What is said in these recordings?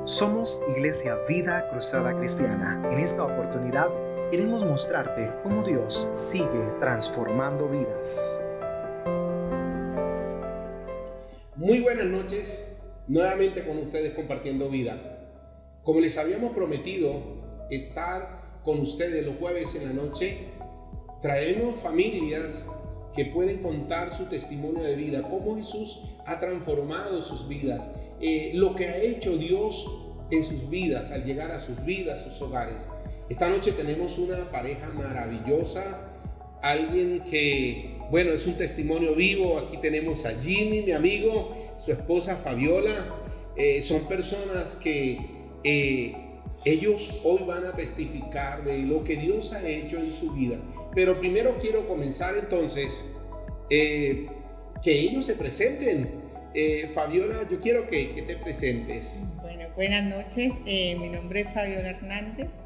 Somos Iglesia Vida Cruzada Cristiana. En esta oportunidad queremos mostrarte cómo Dios sigue transformando vidas. Muy buenas noches, nuevamente con ustedes compartiendo vida. Como les habíamos prometido estar con ustedes los jueves en la noche, traemos familias que pueden contar su testimonio de vida, cómo Jesús ha transformado sus vidas, lo que ha hecho Dios en sus vidas, al llegar a sus vidas, sus hogares. Esta noche tenemos una pareja maravillosa, alguien que, bueno, es un testimonio vivo. Aquí tenemos a Jimmy, mi amigo, su esposa Fabiola. Son personas que ellos hoy van a testificar de lo que Dios ha hecho en su vida. Pero primero quiero comenzar entonces que ellos se presenten. Fabiola, yo quiero que te presentes. Bueno, buenas noches. Mi nombre es Fabiola Hernández.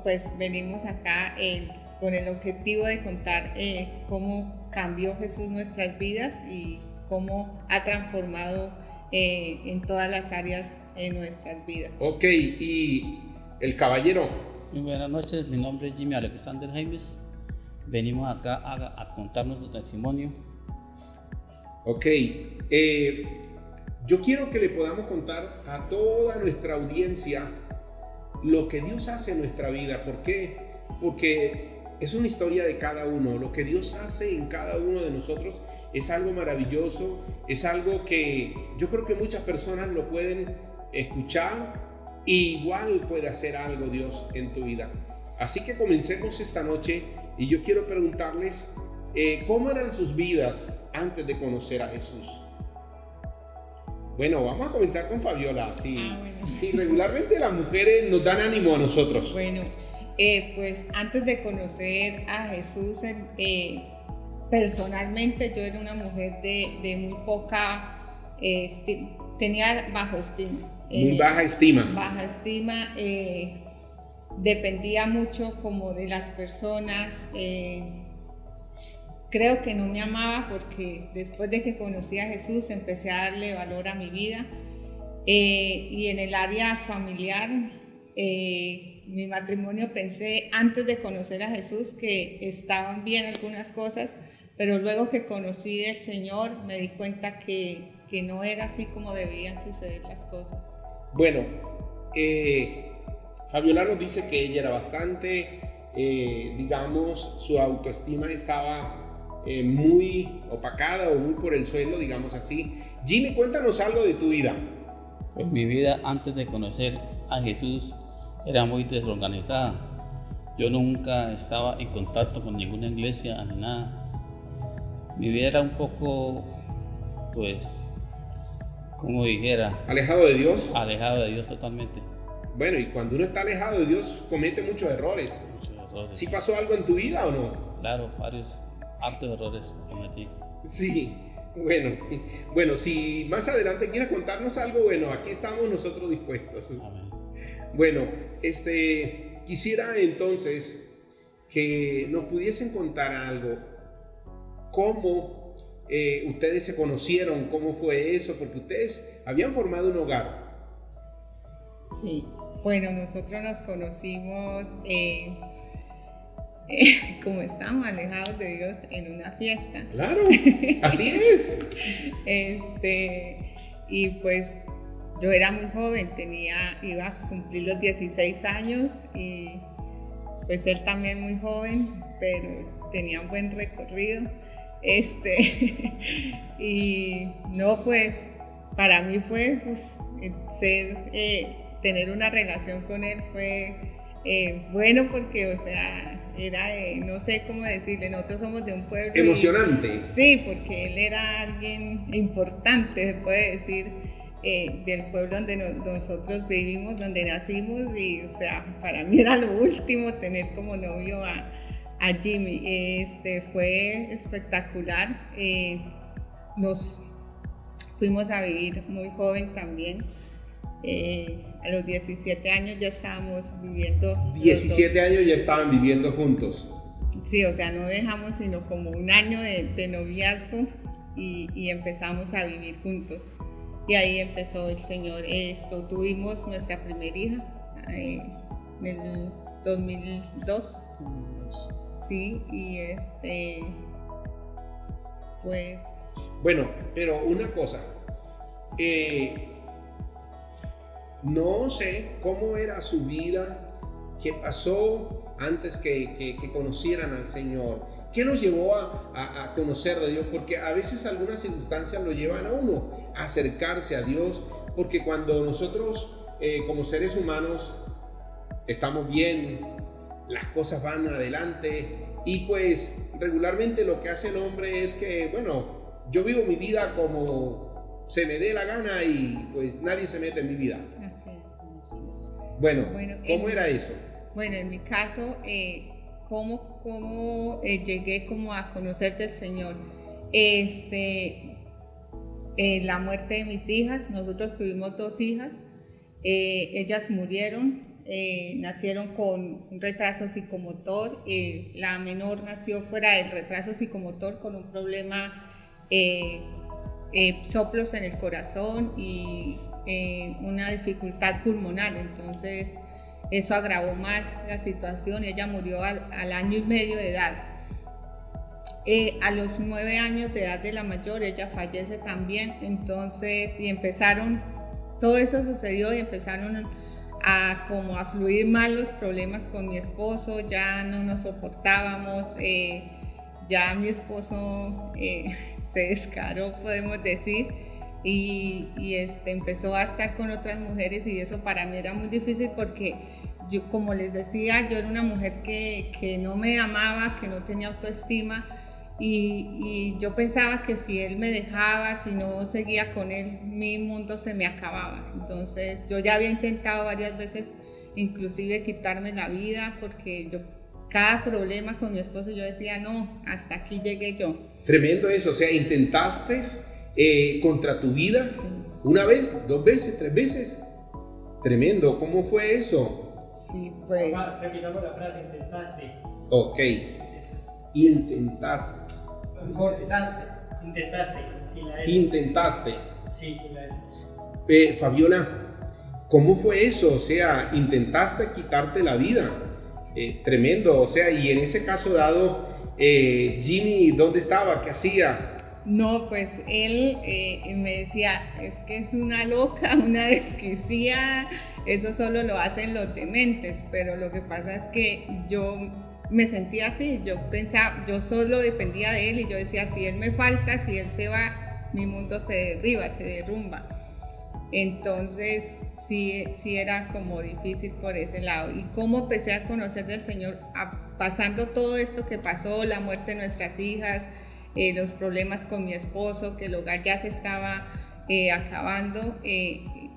Pues venimos acá con el objetivo de contar cómo cambió Jesús nuestras vidas y cómo ha transformado en todas las áreas de nuestras vidas. Ok, y el caballero. Muy buenas noches, mi nombre es Jimmy Alexander Jaimes. Venimos acá a contar nuestro testimonio. Ok, yo quiero que le podamos contar a toda nuestra audiencia lo que Dios hace en nuestra vida. ¿Por qué? Porque es una historia de cada uno. Lo que Dios hace en cada uno de nosotros es algo maravilloso, es algo que yo creo que muchas personas lo pueden escuchar y igual puede hacer algo Dios en tu vida. Así que comencemos esta noche y yo quiero preguntarles ¿cómo eran sus vidas antes de conocer a Jesús? Bueno, vamos a comenzar con Fabiola. Sí, sí, regularmente las mujeres nos dan ánimo a nosotros. Bueno, pues antes de conocer a Jesús, personalmente yo era una mujer de muy poca tenía bajo estima. Muy baja estima. Baja estima, dependía mucho como de las personas. Creo que no me amaba porque después de que conocí a Jesús empecé a darle valor a mi vida. Y en el área familiar, mi matrimonio, pensé antes de conocer a Jesús que estaban bien algunas cosas, pero luego que conocí del Señor me di cuenta que no era así como debían suceder las cosas. Bueno, Fabiola nos dice que ella era bastante, digamos, su autoestima estaba muy opacada o muy por el suelo, digamos así. Jimmy, cuéntanos algo de tu vida. Pues mi vida antes de conocer a Jesús era muy desorganizada. Yo nunca estaba en contacto con ninguna iglesia ni nada. Mi vida era un poco, pues, como dijera, ¿Alejado de Dios? alejado de Dios totalmente. Bueno, y cuando uno está alejado de Dios comete muchos errores. ¿Sí pasó algo en tu vida o no? Claro, varios hartos errores cometí. Sí, bueno, si más adelante quieres contarnos algo, bueno, aquí estamos nosotros dispuestos. Amén. Bueno, quisiera entonces que nos pudiesen contar algo. ¿Cómo ustedes se conocieron? ¿Cómo fue eso? Porque ustedes habían formado un hogar. Sí, bueno, nosotros nos conocimos como estábamos alejados de Dios en una fiesta. Claro, así es. Y pues yo era muy joven, iba a cumplir los 16 años y pues él también muy joven, pero tenía un buen recorrido. Y no, pues para mí fue pues, tener una relación con él fue bueno porque, o sea, era, no sé cómo decirle, nosotros somos de un pueblo emocionante. Sí, porque él era alguien importante, se puede decir, del pueblo donde nosotros vivimos, donde nacimos, y o sea, para mí era lo último tener como novio a Jimmy. Fue espectacular. Nos fuimos a vivir muy joven también. A los 17 años ya estábamos viviendo. 17 años ya estaban viviendo juntos. Sí, o sea, no dejamos sino como un año de noviazgo y empezamos a vivir juntos. y ahí empezó el Señor. Tuvimos nuestra primera hija en el 2002, sí, y pues... Bueno, pero una cosa, no sé cómo era su vida, qué pasó antes que conocieran al Señor, qué los llevó a conocer de Dios, porque a veces algunas circunstancias lo llevan a uno a acercarse a Dios, porque cuando nosotros como seres humanos estamos bien, las cosas van adelante y pues regularmente lo que hace el hombre es que, bueno, yo vivo mi vida como se me dé la gana y pues nadie se mete en mi vida. Así es. Bueno, ¿cómo era eso? Bueno, en mi caso, ¿cómo llegué como a conocer del Señor? La muerte de mis hijas, nosotros tuvimos 2 hijas, ellas murieron, nacieron con un retraso psicomotor, la menor nació fuera del retraso psicomotor con un problema, soplos en el corazón y una dificultad pulmonar, entonces eso agravó más la situación. Ella murió al año y medio de edad. A los 9 años de edad de la mayor, ella fallece también. Entonces, todo eso sucedió y empezaron a fluir mal los problemas con mi esposo. Ya no nos soportábamos. Ya mi esposo se descaró, podemos decir. Y empezó a estar con otras mujeres y eso para mí era muy difícil porque yo, como les decía, yo era una mujer que no me amaba, que no tenía autoestima y yo pensaba que si él me dejaba, si no seguía con él, mi mundo se me acababa. Entonces yo ya había intentado varias veces inclusive quitarme la vida porque cada problema con mi esposo yo decía no, hasta aquí llegué yo. Tremendo eso, o sea, intentaste contra tu vida, sí. 1 vez, 2 veces, 3 veces. Tremendo, ¿cómo fue eso? Sí, pues. Papá, repitamos la frase, intentaste. Ok, intentaste. Intentaste, sin la S. Intentaste. Sí, sin la S. Fabiola, ¿cómo fue eso? O sea, intentaste quitarte la vida. Tremendo, o sea, y en ese caso dado, Jimmy, ¿dónde estaba? ¿Qué hacía? No, pues él me decía, es que es una loca, una desquiciada, eso solo lo hacen los dementes, pero lo que pasa es que yo me sentía así, yo pensaba, yo solo dependía de él y yo decía, si él me falta, si él se va, mi mundo se derriba, se derrumba. Entonces sí era como difícil por ese lado. Y cómo empecé a conocer del Señor, pasando todo esto que pasó, la muerte de nuestras hijas, los problemas con mi esposo, que el hogar ya se estaba acabando,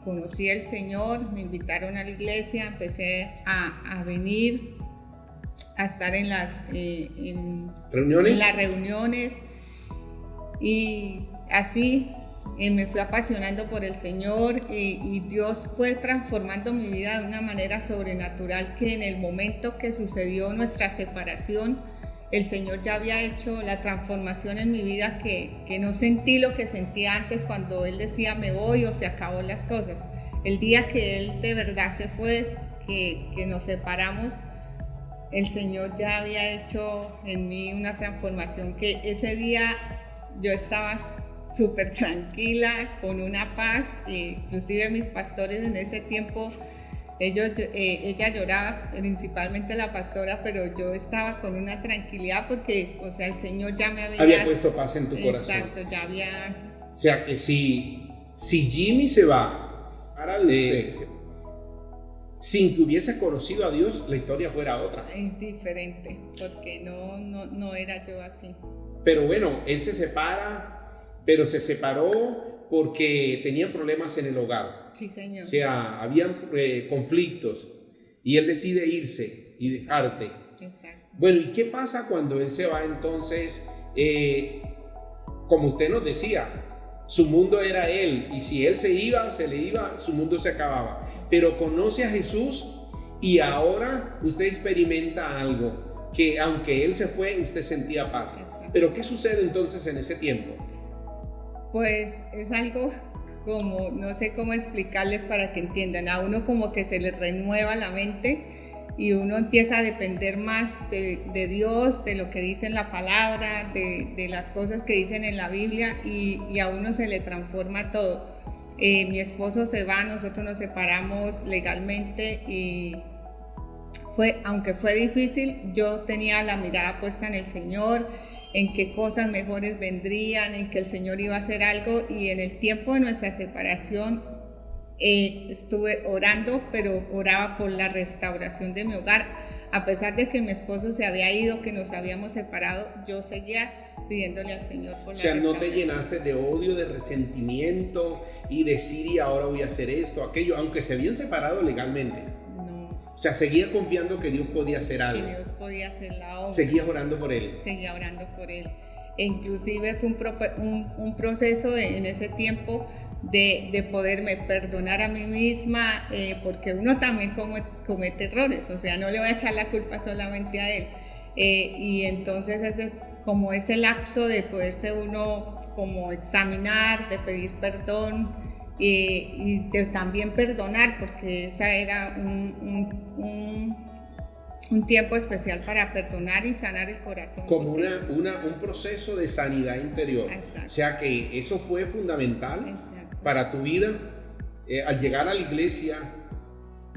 conocí al Señor, me invitaron a la iglesia, empecé a venir, a estar en las reuniones y así me fui apasionando por el Señor y Dios fue transformando mi vida de una manera sobrenatural que en el momento que sucedió nuestra separación, el Señor ya había hecho la transformación en mi vida que no sentí lo que sentía antes cuando Él decía me voy o se acabó las cosas. El día que Él de verdad se fue, que nos separamos, el Señor ya había hecho en mí una transformación que ese día yo estaba súper tranquila, con una paz, inclusive mis pastores en ese tiempo, ella lloraba, principalmente la pastora, pero yo estaba con una tranquilidad porque, o sea, el Señor ya me había puesto paz en tu corazón. Exacto, ya había... O sea que si Jimmy se va para de usted, sin que hubiese conocido a Dios, la historia fuera otra. Es diferente, porque no era yo así. Pero bueno, él se separa, pero se separó porque tenía problemas en el hogar. Sí, Señor. O sea, habían conflictos y él decide irse y dejarte. Exacto. Bueno, ¿y qué pasa cuando él se va entonces? Como usted nos decía, su mundo era él y si él se le iba, su mundo se acababa. Pero conoce a Jesús y ahora usted experimenta algo que aunque él se fue, usted sentía paz. Exacto. Pero ¿qué sucede entonces en ese tiempo? Pues es algo como, no sé cómo explicarles para que entiendan, a uno como que se le renueva la mente y uno empieza a depender más de Dios, de lo que dice en la palabra, de las cosas que dicen en la Biblia, y a uno se le transforma todo. Mi esposo se va, nosotros nos separamos legalmente y aunque fue difícil, yo tenía la mirada puesta en el Señor, en qué cosas mejores vendrían, en que el Señor iba a hacer algo, y en el tiempo de nuestra separación estuve orando, pero oraba por la restauración de mi hogar. A pesar de que mi esposo se había ido, que nos habíamos separado, yo seguía pidiéndole al Señor por la restauración. O sea, no te llenaste de odio, de resentimiento y decir, y ahora voy a hacer esto, aquello, aunque se habían separado legalmente. O sea, seguía confiando que Dios podía hacer algo. Que Dios podía hacer la obra. Seguías orando por Él. Seguía orando por Él. E inclusive fue un proceso en ese tiempo de poderme perdonar a mí misma, porque uno también comete errores, o sea, no le voy a echar la culpa solamente a Él. Y entonces ese es como ese lapso de poderse uno como examinar, de pedir perdón, y de también perdonar, porque esa era un tiempo especial para perdonar y sanar el corazón. Como un proceso de sanidad interior. Exacto. O sea que eso fue fundamental. Exacto. Para tu vida. Al llegar a la iglesia,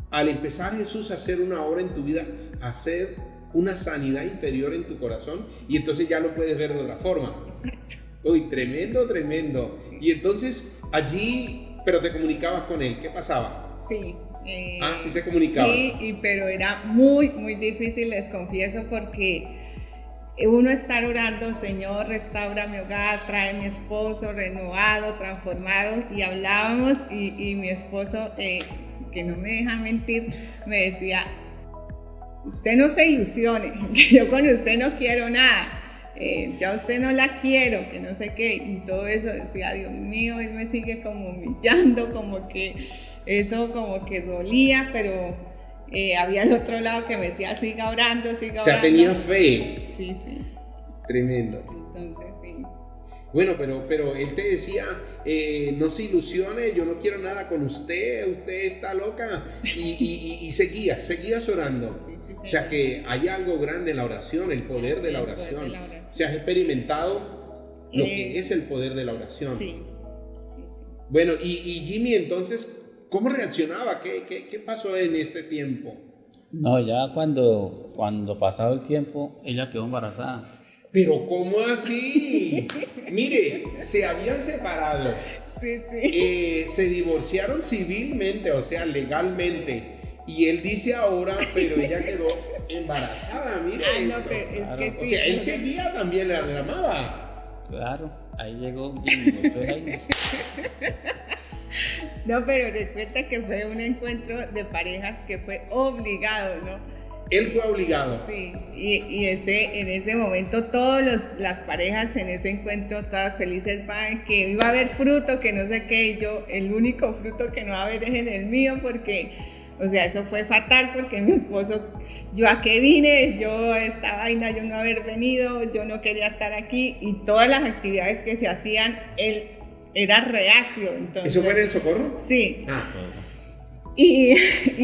al empezar Jesús a hacer una obra en tu vida, a hacer una sanidad interior en tu corazón, y entonces ya lo puedes ver de otra forma. Exacto. Uy, tremendo, tremendo. Y entonces allí, pero te comunicabas con Él, ¿qué pasaba? Sí. Sí se comunicaba. Sí, pero era muy, muy difícil, les confieso, porque uno estar orando, Señor, restaura mi hogar, trae a mi esposo renovado, transformado, y hablábamos, y mi esposo, que no me deja mentir, me decía, usted no se ilusione, que yo con usted no quiero nada. Ya usted no la quiero, que no sé qué, y todo eso. Decía, Dios mío, él me sigue como humillando, como que eso como que dolía, pero había el otro lado que me decía, siga orando, siga orando. O sea, tenía fe. Sí, sí. Tremendo. Entonces, sí. Bueno, pero él te decía, no se ilusione, yo no quiero nada con usted está loca, y seguías orando. Sí, o sea que hay algo grande en la oración, el poder de la oración. O sea, has experimentado lo que es el poder de la oración. Sí. Bueno, y Jimmy, entonces, ¿cómo reaccionaba? ¿Qué pasó en este tiempo? No, ya cuando pasado el tiempo, ella quedó embarazada. ¿Pero cómo así? Mire, se habían separado. Sí. Se divorciaron civilmente, o sea, legalmente. Y él dice ahora, pero ella quedó embarazada, mire. No, pero es Claro. que sí. O sea, él seguía también, la amaba. Claro, ahí llegó Jimmy, golpeó la iglesia. No, pero recuerda que fue un encuentro de parejas que fue obligado, ¿no? Él fue obligado. Sí, y en ese momento todas las parejas en ese encuentro, todas felices, van, que iba a haber fruto, que no sé qué, y yo, el único fruto que no va a haber es en el mío, porque, o sea, eso fue fatal, porque mi esposo, yo a qué vine, yo esta vaina, yo no haber venido, yo no quería estar aquí, y todas las actividades que se hacían, él era reacio. Entonces, ¿Eso fue en el Socorro? Sí. Ah. Y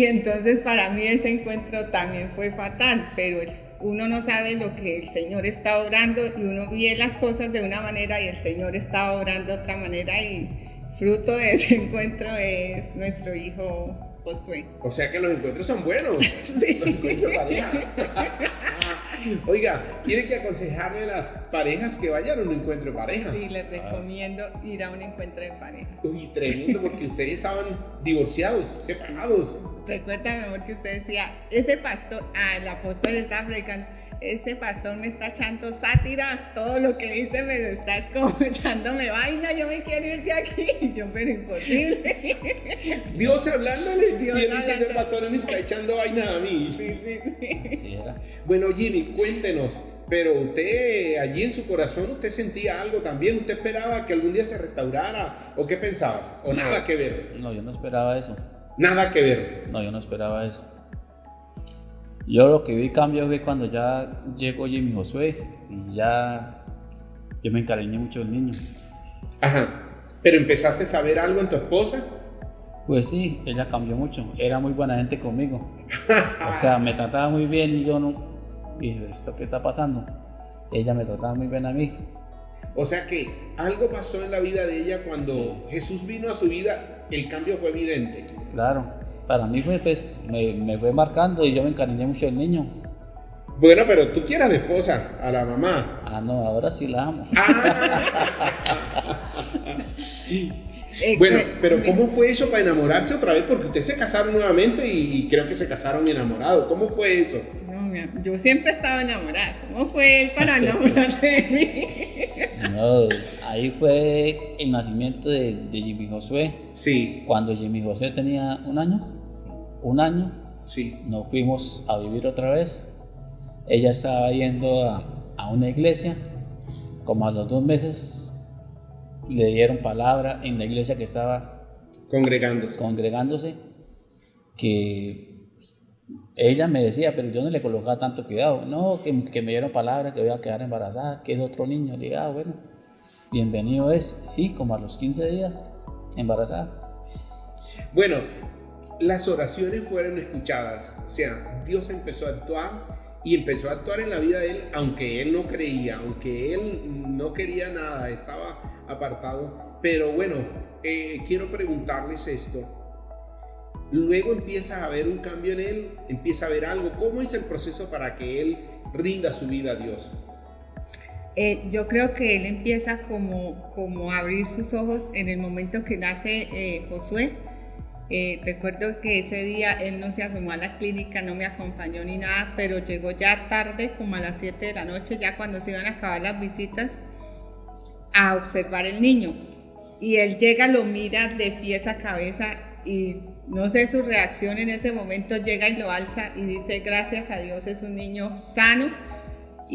entonces para mí ese encuentro también fue fatal, pero uno no sabe lo que el Señor está orando, y uno ve las cosas de una manera y el Señor está orando de otra manera, y fruto de ese encuentro es nuestro hijo Josué. O sea que los encuentros son buenos. Sí. Los encuentros de pareja. Oiga, ¿tiene que aconsejarle a las parejas que vayan a un encuentro de pareja? Sí, les recomiendo ir a un encuentro de parejas. Uy, tremendo, porque ustedes estaban divorciados, separados. Recuerda, mi amor, que usted decía, ese pastor, el apóstol estaba predicando, ese pastor me está echando sátiras, todo lo que dice me lo está como echándome vaina, yo me quiero ir de aquí. Yo, pero imposible. Dios hablándole, Dios y él dice, hablando. el pastor me está echando vaina a mí. Sí. Así era. Bueno, Jimmy, cuéntenos, pero usted allí en su corazón, ¿usted sentía algo también? ¿Usted esperaba que algún día se restaurara? ¿O qué pensabas? ¿O nada que ver? No, yo no esperaba eso. Nada que ver. No, yo no esperaba eso. Yo lo que vi cambio fue cuando ya llegó Jimmy Josué y ya yo me encariñé mucho del niño. Ajá. ¿Pero empezaste a saber algo en tu esposa? Pues sí, ella cambió mucho, era muy buena gente conmigo. O sea, me trataba muy bien y yo no... Dije, ¿esto qué está pasando? Ella me trataba muy bien a mí. O sea que algo pasó en la vida de ella cuando Jesús vino a su vida, el cambio fue evidente. Claro, para mí fue, pues, me fue marcando y yo me encariñé mucho del niño. Bueno, pero tú quieres a la esposa, a la mamá. Ah, no, ahora sí la amo. Bueno, pero ¿cómo fue eso para enamorarse otra vez? Porque ustedes se casaron nuevamente y creo que se casaron enamorados. ¿Cómo fue eso? No, yo siempre estaba enamorada. ¿Cómo fue él para enamorarse de mí? No, ahí fue el nacimiento de Jimmy Josué. Sí. Cuando Jimmy José tenía un año, Sí. Sí. nos fuimos a vivir otra vez. Ella estaba yendo a una iglesia. Como a los 2 meses le dieron palabra en la iglesia que estaba congregándose, que ella me decía, pero yo no le colocaba tanto cuidado. No, que me dieron palabra que voy a quedar embarazada, que es otro niño. Le dije, bueno, bienvenido es. Sí, como a los 15 días, embarazada. Bueno, las oraciones fueron escuchadas. O sea, Dios empezó a actuar y empezó a actuar en la vida de él, aunque él no creía, aunque él no quería nada, estaba apartado. Pero bueno, quiero preguntarles esto. Luego empieza a haber un cambio en él, empieza a ver algo. ¿Cómo es el proceso para que él rinda su vida a Dios? Yo creo que él empieza como a abrir sus ojos en el momento que nace Josué. Recuerdo que ese día él no se asomó a la clínica, no me acompañó ni nada, pero llegó ya tarde, como a las 7 de la noche, ya cuando se iban a acabar las visitas, a observar el niño. Y él llega, lo mira de pies a cabeza y no sé su reacción en ese momento, llega y lo alza y dice, gracias a Dios, es un niño sano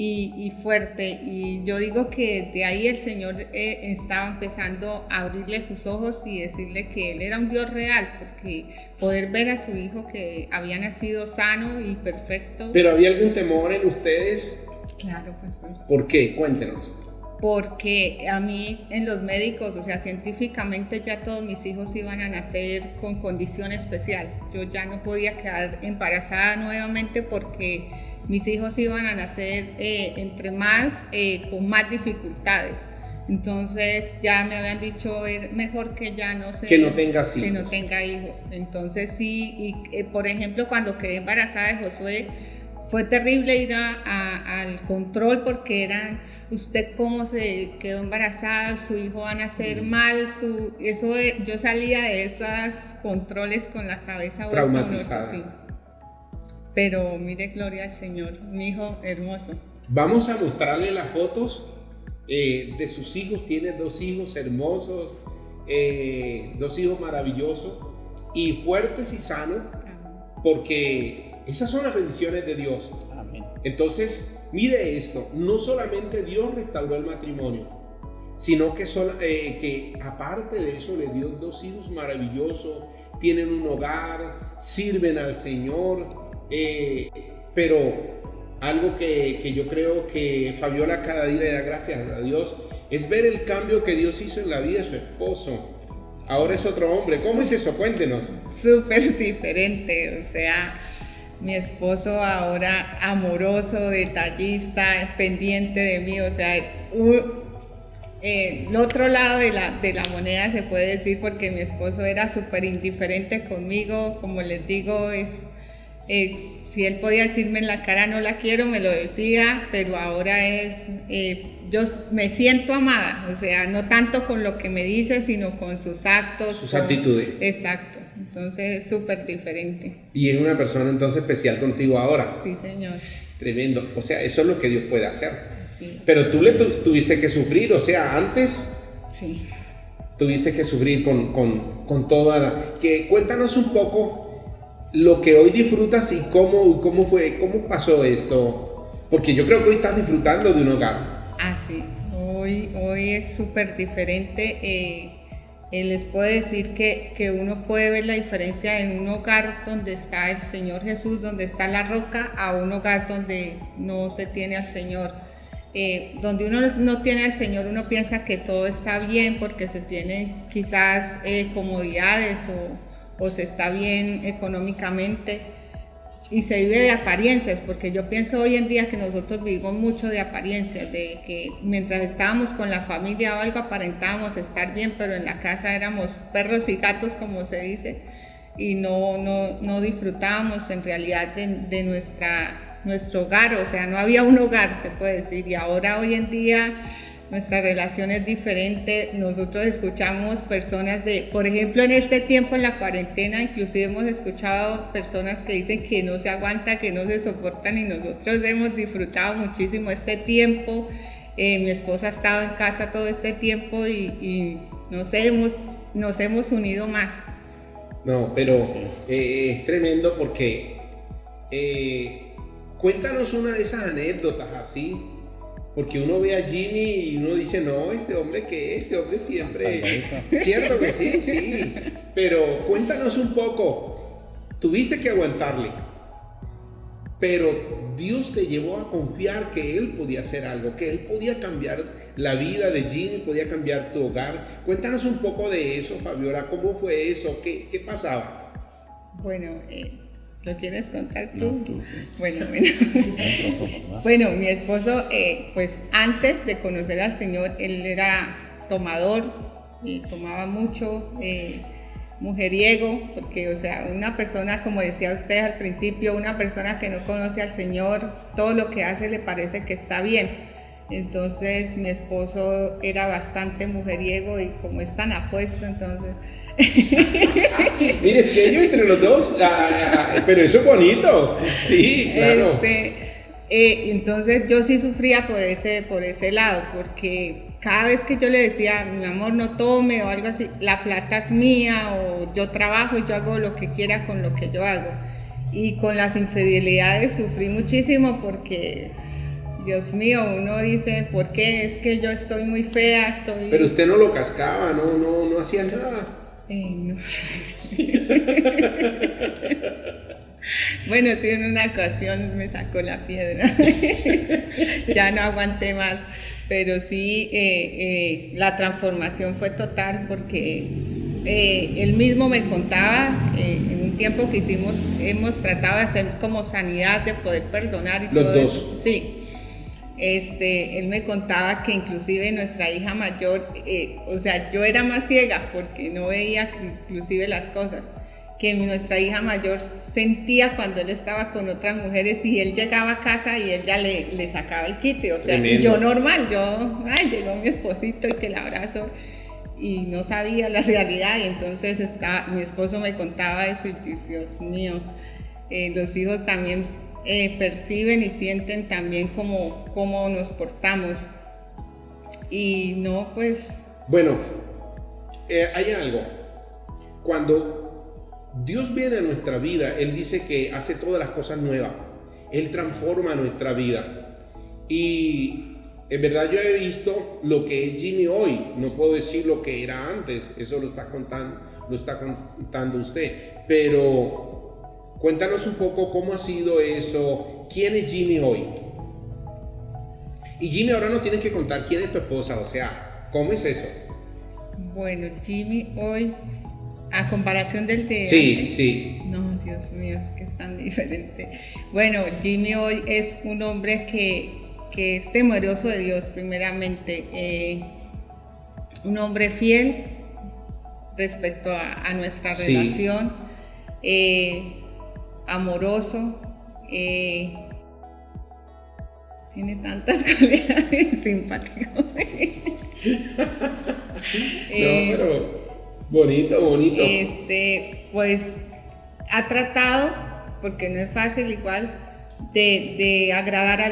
y fuerte. Y yo digo que de ahí el Señor estaba empezando a abrirle sus ojos y decirle que Él era un Dios real, porque poder ver a su hijo que había nacido sano y perfecto. ¿Pero había algún temor en ustedes? Claro, pues sí. ¿Por qué? Cuéntenos. Porque a mí en los médicos, o sea, científicamente ya todos mis hijos iban a nacer con condición especial. Yo ya no podía quedar embarazada nuevamente porque mis hijos iban a nacer entre más, con más dificultades. Entonces ya me habían dicho, es mejor que ya no se... Que no tengas hijos. Que no tenga hijos. Entonces sí, y por ejemplo cuando quedé embarazada de Josué, fue terrible ir al control porque eran, usted cómo se quedó embarazada, su hijo va a nacer mal, yo salía de esos controles con la cabeza traumatizada. Sí. Pero mire, gloria al Señor, un hijo hermoso. Vamos a mostrarle las fotos de sus hijos. Tiene 2 hijos hermosos, 2 hijos maravillosos y fuertes y sanos, porque esas son las bendiciones de Dios. Amén. Entonces, mire esto, no solamente Dios restauró el matrimonio, sino que aparte de eso le dio 2 hijos maravillosos, tienen un hogar, sirven al Señor, pero algo que yo creo que Fabiola cada día le da gracias a Dios es ver el cambio que Dios hizo en la vida de su esposo. Ahora es otro hombre. ¿Cómo es eso? Cuéntenos. Súper diferente, o sea, mi esposo ahora amoroso, detallista, pendiente de mí, o sea, el otro lado de la moneda se puede decir, porque mi esposo era súper indiferente conmigo, como les digo, si él podía decirme en la cara no la quiero, me lo decía, pero ahora yo me siento amada, o sea, no tanto con lo que me dice, sino con sus actos, sus actitudes. Exacto, entonces es súper diferente. Y es una persona entonces especial contigo ahora. Sí, Señor. Tremendo, o sea, eso es lo que Dios puede hacer. Sí. Pero tú tuviste que sufrir, o sea, antes Sí. tuviste que sufrir con toda la... Cuéntanos un poco lo que hoy disfrutas y cómo pasó esto, porque yo creo que hoy estás disfrutando de un hogar. Ah, sí, hoy es súper diferente. Les puedo decir que uno puede ver la diferencia en un hogar donde está el Señor Jesús, donde está la roca, a un hogar donde no se tiene al Señor. donde uno no tiene al Señor, uno piensa que todo está bien porque se tienen quizás comodidades o se está bien económicamente y se vive de apariencias, porque yo pienso hoy en día que nosotros vivimos mucho de apariencias, de que mientras estábamos con la familia o algo aparentábamos estar bien, pero en la casa éramos perros y gatos, como se dice, y no disfrutábamos en realidad de nuestro hogar, o sea, no había un hogar, se puede decir, y ahora hoy en día nuestra relación es diferente. Nosotros escuchamos personas por ejemplo, en este tiempo en la cuarentena, inclusive hemos escuchado personas que dicen que no se aguantan, que no se soportan, y nosotros hemos disfrutado muchísimo este tiempo. Mi esposa ha estado en casa todo este tiempo y nos hemos unido más. No, pero es tremendo porque cuéntanos una de esas anécdotas así, porque uno ve a Jimmy y uno dice, no, este hombre siempre, cierto que sí, pero cuéntanos un poco, tuviste que aguantarle, pero Dios te llevó a confiar que Él podía hacer algo, que Él podía cambiar la vida de Jimmy, podía cambiar tu hogar. Cuéntanos un poco de eso, Fabiola, ¿cómo fue eso? ¿Qué pasaba? Bueno, ¿lo quieres contar tú? No, tú. Bueno. Bueno, mi esposo, pues antes de conocer al Señor, él era tomador y tomaba mucho, mujeriego, porque, o sea, una persona, como decía usted al principio, una persona que no conoce al Señor, todo lo que hace le parece que está bien. Entonces mi esposo era bastante mujeriego y como es tan apuesto, entonces... Mire, es que ellos entre los dos, pero eso es bonito, sí, claro. Entonces yo sí sufría por ese lado, porque cada vez que yo le decía, mi amor, no tome o algo así, la plata es mía, o yo trabajo y yo hago lo que quiera con lo que yo hago. Y con las infidelidades sufrí muchísimo porque... Dios mío, uno dice, ¿por qué? Es que yo estoy muy fea, Pero usted no lo cascaba, no hacía nada. No. Bueno, sí, en una ocasión me sacó la piedra. Ya no aguanté más. Pero sí, la transformación fue total porque él mismo me contaba, en un tiempo que hemos tratado de hacer como sanidad, de poder perdonar y los todo dos. eso. Sí. Él me contaba que inclusive nuestra hija mayor, o sea, yo era más ciega porque no veía inclusive las cosas, que nuestra hija mayor sentía cuando él estaba con otras mujeres y él llegaba a casa y él ya le sacaba el quite, o sea, y yo normal, llegó mi esposito y que el abrazo, y no sabía la realidad, y entonces mi esposo me contaba eso y Dios mío, los hijos también perciben y sienten también cómo nos portamos. Y no, pues... Bueno, hay algo. Cuando Dios viene a nuestra vida, Él dice que hace todas las cosas nuevas. Él transforma nuestra vida. Y en verdad yo he visto lo que es Jimmy hoy. No puedo decir lo que era antes. Eso lo está contando usted. Pero... cuéntanos un poco cómo ha sido eso, quién es Jimmy hoy. Y Jimmy, ahora no tienes que contar quién es tu esposa, o sea, ¿cómo es eso? Bueno, Jimmy hoy, a comparación del de Sí, antes, sí. No, Dios mío, es que es tan diferente. Bueno, Jimmy hoy es un hombre que es temeroso de Dios, primeramente. Un hombre fiel respecto a nuestra relación. Amoroso, tiene tantas cualidades, simpático. Pero bonito. Pues ha tratado, porque no es fácil igual, de agradar a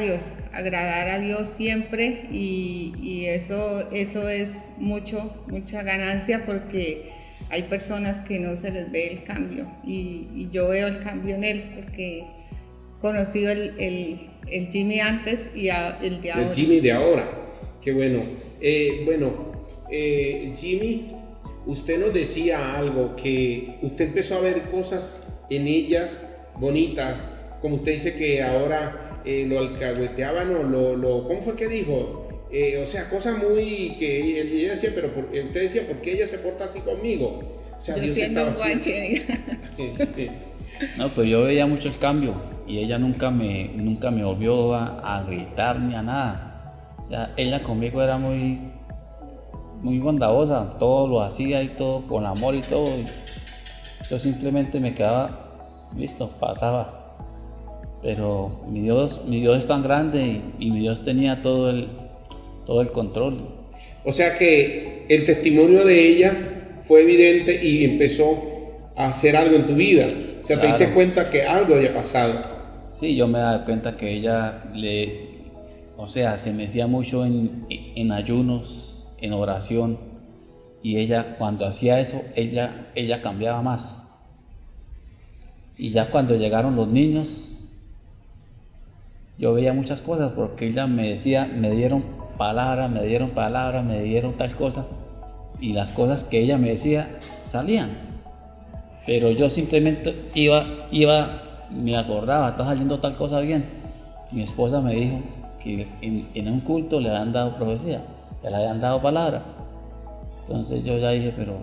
Dios siempre, y eso es mucha ganancia, porque hay personas que no se les ve el cambio, y yo veo el cambio en él porque he conocido el Jimmy antes y el de ahora. El Jimmy de ahora, qué bueno. Jimmy, usted nos decía algo, que usted empezó a ver cosas en ellas bonitas, como usted dice que ahora lo alcahueteaban o ¿cómo fue que dijo? O sea, cosas muy que ella decía, pero usted decía, ¿por qué ella se porta así conmigo? O sea, Yo Dios siendo estaba un así. guache, No, pues yo veía mucho el cambio y ella nunca me volvió a gritar ni a nada. O sea, ella conmigo era muy bondadosa, todo lo hacía y todo con amor y todo. Y yo simplemente me quedaba, listo, pasaba. Pero mi Dios es tan grande y mi Dios tenía todo el control. O sea que el testimonio de ella fue evidente y empezó a hacer algo en tu vida. O sea, te Claro. diste cuenta que algo había pasado. Sí, yo me daba cuenta que ella se metía mucho en ayunos, en oración, y ella cuando hacía eso, ella cambiaba más. Y ya cuando llegaron los niños, yo veía muchas cosas porque ella me decía, me dieron palabra, me dieron tal cosa, y las cosas que ella me decía salían. Pero yo simplemente me acordaba, está saliendo tal cosa bien. Mi esposa me dijo que en un culto le habían dado profecía, que le habían dado palabra. Entonces yo ya dije, pero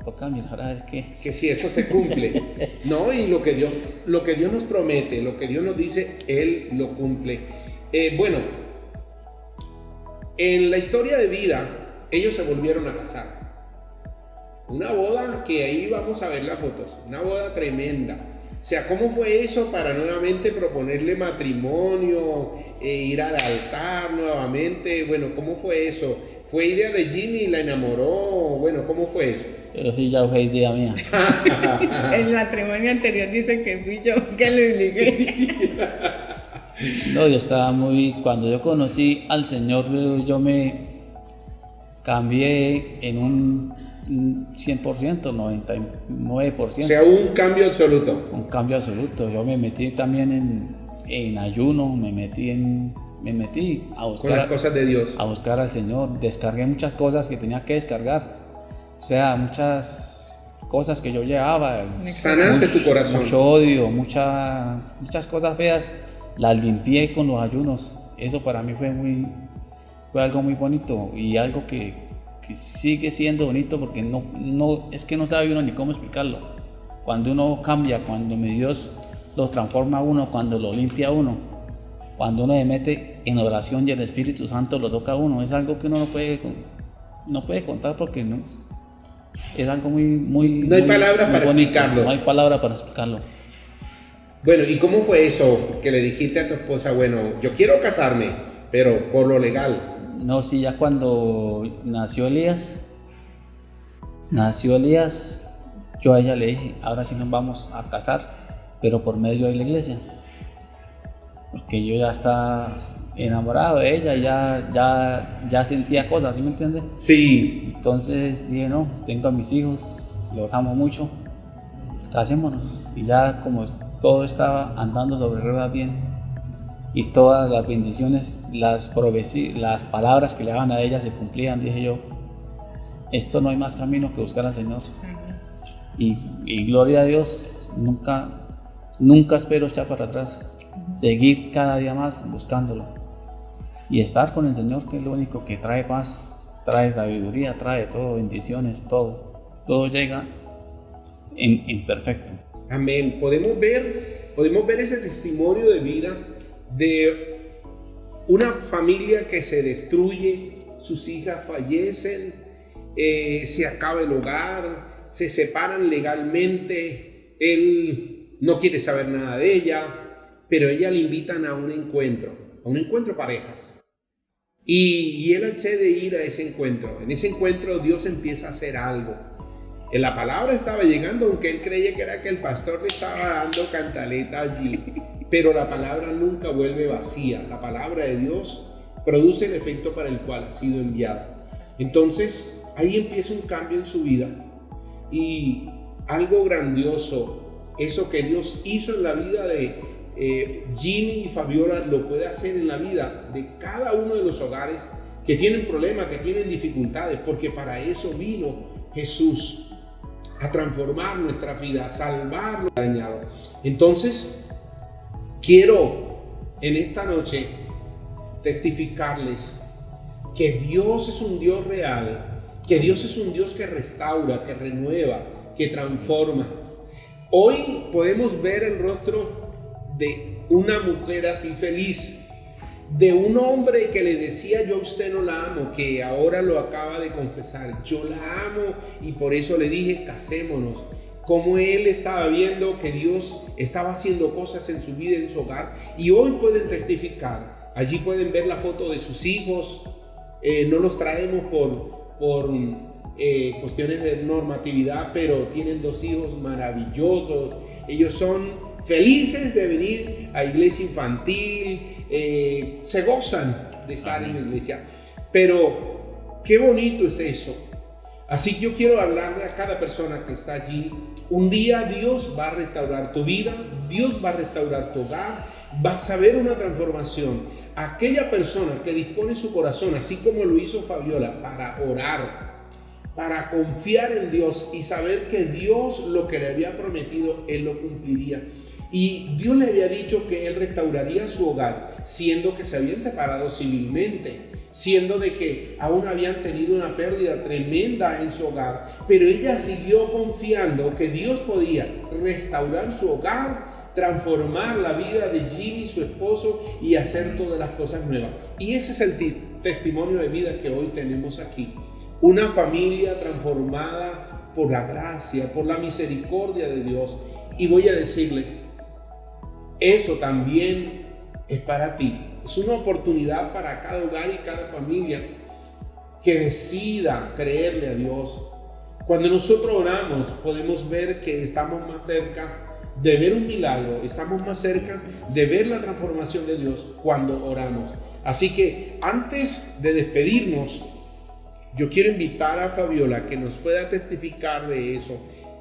toca mirar a ver qué. Que si eso se cumple. No, y lo que Dios nos promete, lo que Dios nos dice, Él lo cumple. Bueno, en la historia de vida, ellos se volvieron a casar. Una boda que ahí vamos a ver las fotos, una boda tremenda. O sea, ¿cómo fue eso para nuevamente proponerle matrimonio, ir al altar nuevamente? Bueno, ¿cómo fue eso? ¿Fue idea de Ginny y la enamoró? Bueno, ¿cómo fue eso? Pero sí, ya fue idea mía. El matrimonio anterior dice que fui yo que lo obligué. No, yo estaba cuando yo conocí al Señor, yo me cambié en un 100%, 99%. O sea, hubo un cambio absoluto. Un cambio absoluto. Yo me metí también en ayuno, me metí a Con buscar, las cosas de Dios. a buscar al Señor. Descargué muchas cosas que tenía que descargar. O sea, muchas cosas que yo llevaba. Sanaste tu corazón. Mucho odio, muchas cosas feas. Las limpié con los ayunos. Eso para mí fue algo muy bonito y algo que sigue siendo bonito porque es que no sabe uno ni cómo explicarlo. Cuando uno cambia, cuando mi Dios lo transforma a uno, cuando lo limpia a uno, cuando uno se mete en oración y el Espíritu Santo lo toca a uno, es algo que uno no puede contar porque no, es algo muy No hay palabras para bonito. explicarlo. No hay palabras para explicarlo. Bueno, ¿y cómo fue eso que le dijiste a tu esposa? Bueno, yo quiero casarme, pero por lo legal. No, sí, ya cuando nació Elías, yo a ella le dije, ahora sí nos vamos a casar, pero por medio de la iglesia. Porque yo ya estaba enamorado de ella, ya sentía cosas, ¿sí me entiendes? Sí. Entonces dije, no, tengo a mis hijos, los amo mucho, casémonos. Y ya como todo estaba andando sobre ruedas bien, y todas las bendiciones, las palabras que le daban a ella se cumplían, dije yo, esto no hay más camino que buscar al Señor. Y gloria a Dios, nunca espero echar para atrás, seguir cada día más buscándolo y estar con el Señor, que es lo único que trae paz, trae sabiduría, trae todo, bendiciones, todo llega en perfecto. Amén. Podemos ver ese testimonio de vida de una familia que se destruye, sus hijas fallecen, se acaba el hogar, se separan legalmente, él no quiere saber nada de ella, pero ella le invitan a un encuentro parejas. Y él accede a ir a ese encuentro. En ese encuentro Dios empieza a hacer algo. En la palabra estaba llegando, aunque él creía que era que el pastor le estaba dando cantaleta allí. Pero la palabra nunca vuelve vacía. La palabra de Dios produce el efecto para el cual ha sido enviada. Entonces, ahí empieza un cambio en su vida. Y algo grandioso, eso que Dios hizo en la vida de Ginny y Fabiola, lo puede hacer en la vida de cada uno de los hogares que tienen problemas, que tienen dificultades, porque para eso vino Jesús, a transformar nuestra vida, a salvar lo dañado. Entonces, quiero en esta noche testificarles que Dios es un Dios real, que Dios es un Dios que restaura, que renueva, que transforma. Hoy podemos ver el rostro de una mujer así feliz, de un hombre que le decía: yo a usted no la amo, que ahora lo acaba de confesar, yo la amo y por eso le dije casémonos. Como él estaba viendo que Dios estaba haciendo cosas en su vida, en su hogar, y hoy pueden testificar. Allí pueden ver la foto de sus hijos. No los traemos por cuestiones de normatividad, pero tienen 2 hijos maravillosos. Ellos son felices de venir a iglesia infantil, se gozan de estar en la iglesia. Pero qué bonito es eso. Así que yo quiero hablarle a cada persona que está allí. Un día Dios va a restaurar tu vida, Dios va a restaurar tu hogar, vas a ver una transformación. Aquella persona que dispone su corazón, así como lo hizo Fabiola, para orar, para confiar en Dios y saber que Dios lo que le había prometido, Él lo cumpliría. Y Dios le había dicho que Él restauraría su hogar, siendo que se habían separado civilmente, siendo de que aún habían tenido una pérdida tremenda en su hogar, pero ella siguió confiando que Dios podía restaurar su hogar, transformar la vida de Jimmy, su esposo, y hacer todas las cosas nuevas. Y ese es el testimonio de vida que hoy tenemos aquí. Una familia transformada por la gracia, por la misericordia de Dios. Y voy a decirle, eso también es para ti. Es una oportunidad para cada hogar y cada familia que decida creerle a Dios. Cuando nosotros oramos, podemos ver que estamos más cerca de ver un milagro, estamos más cerca de ver la transformación de Dios cuando oramos. Así que antes de despedirnos, yo quiero invitar a Fabiola que nos pueda testificar de eso,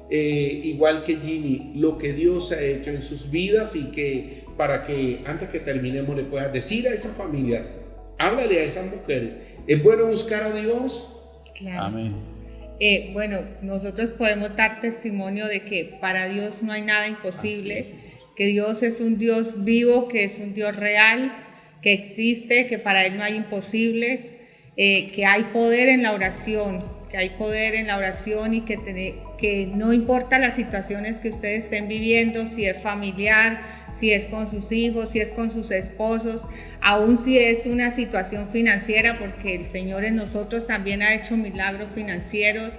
igual que Jimmy, lo que Dios ha hecho en sus vidas, y que para que antes que terminemos le puedas decir a esas familias, háblale a esas mujeres, ¿es bueno buscar a Dios? Claro. Amén. Bueno, nosotros podemos dar testimonio de que para Dios no hay nada imposible, que Dios es un Dios vivo, que es un Dios real, que existe, que para Él no hay imposibles, que hay poder en la oración, y que no importa las situaciones que ustedes estén viviendo, si es familiar, si es con sus hijos, si es con sus esposos, aún si es una situación financiera, porque el Señor en nosotros también ha hecho milagros financieros.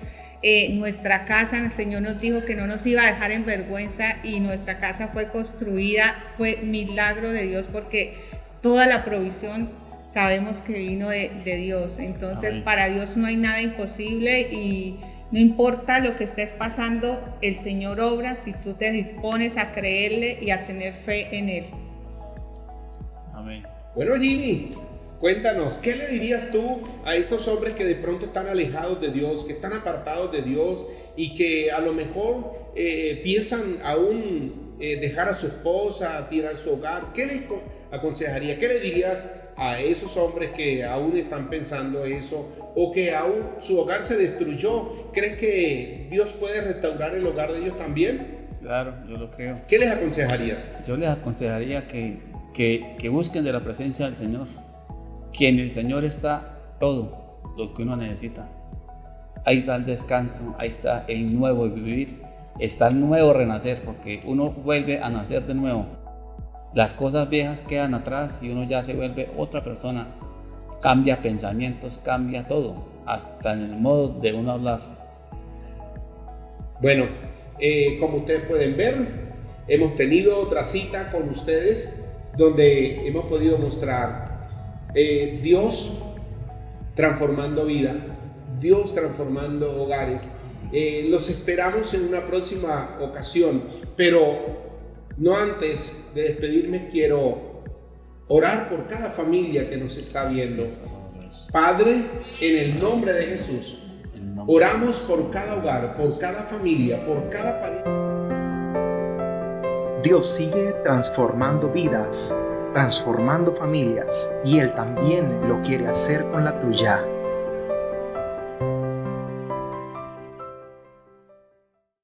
Nuestra casa, el Señor nos dijo que no nos iba a dejar en vergüenza, y nuestra casa fue construida, fue milagro de Dios, porque toda la provisión sabemos que vino de Dios. Entonces, amén, para Dios no hay nada imposible, y no importa lo que estés pasando, el Señor obra si tú te dispones a creerle y a tener fe en Él. Amén. Bueno, Jimmy, cuéntanos, ¿qué le dirías tú a estos hombres que de pronto están alejados de Dios, que están apartados de Dios y que a lo mejor piensan aún dejar a su esposa, tirar su hogar? ¿Qué les aconsejaría? ¿Qué le dirías a esos hombres que aún están pensando eso, o que aún su hogar se destruyó? ¿Crees que Dios puede restaurar el hogar de ellos también? Claro, yo lo creo. ¿Qué les aconsejarías? Yo les aconsejaría que busquen de la presencia del Señor, que en el Señor está todo lo que uno necesita. Ahí está el descanso, ahí está el nuevo vivir, está el nuevo renacer, porque uno vuelve a nacer de nuevo. Las cosas viejas quedan atrás y uno ya se vuelve otra persona. Cambia pensamientos, cambia todo, hasta en el modo de uno hablar. Bueno, como ustedes pueden ver, hemos tenido otra cita con ustedes donde hemos podido mostrar Dios transformando vida, Dios transformando hogares. Los esperamos en una próxima ocasión, pero no antes de despedirme quiero orar por cada familia que nos está viendo. Padre, en el nombre de Jesús, oramos por cada hogar, por cada familia, por cada pareja. Dios sigue transformando vidas, transformando familias, y Él también lo quiere hacer con la tuya.